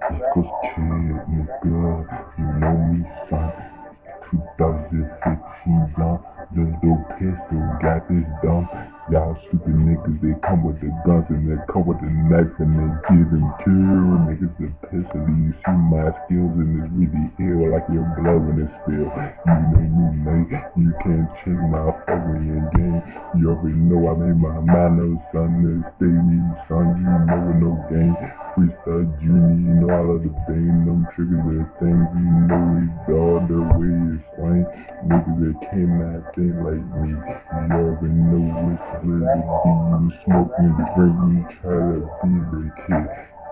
East Coast kid, nigga, you know me, son. 2015 young, LIL Pistol, got this dumb. Y'all stupid niggas, they come with the guns and they come with the knife and they give them kill. Niggas the pistol, you see my skills and it's really ill like your blood when it spill. You know me, mate, you can't check my fucking game. You already know I made my mind up, son. This baby, son, you know it no game. Freestyle Junior, you know I love the bang, them triggers and things, you know it's all the way it's fine. Niggas that cannot think like me, you already know what's really be. You smoke me, drink me, try to be the kid,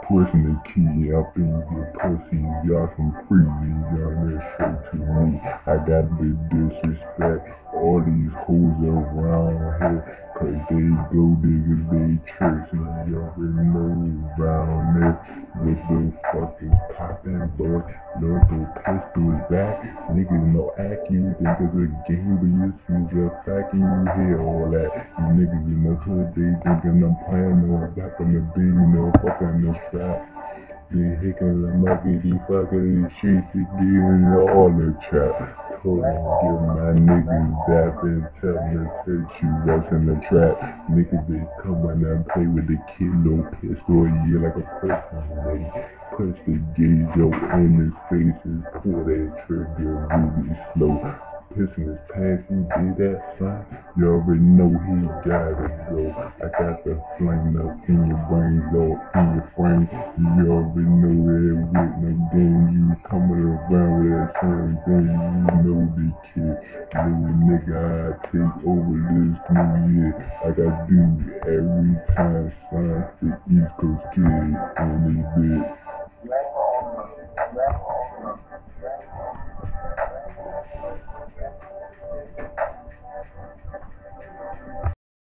pushing the key up in your pussy, y'all some freezy, y'all that show to me. I got the disrespect all these hoes around here, cause they go diggers, they tricks, and y'all already know around there. What the fuck is poppin', boy? LIL Pistol is back. Niggas no act, you think it's a game, but you see a fact and you hear all that. You niggas in the hood, they thinking I'm playing on back on the beat, you know, fucking the strap. They hickin' the market, they fucking the streets, they getting all the trap. Told them give my niggas dap and tell them that you was in the trap. Niggas they come in and play with the kid, LIL Pistol, yeah, like a person, nigga. Push the gauge up in his face and pull that trigger really slow. Pissing his pants, you did that, son? You already know he got it, yo. I got the flame up in your brain, yo, in your frame. You already know that with no game. You coming around with that same thing, you know the kid. Little nigga, I take over this new year. I got do every time, son. The East Coast kid in this bitch.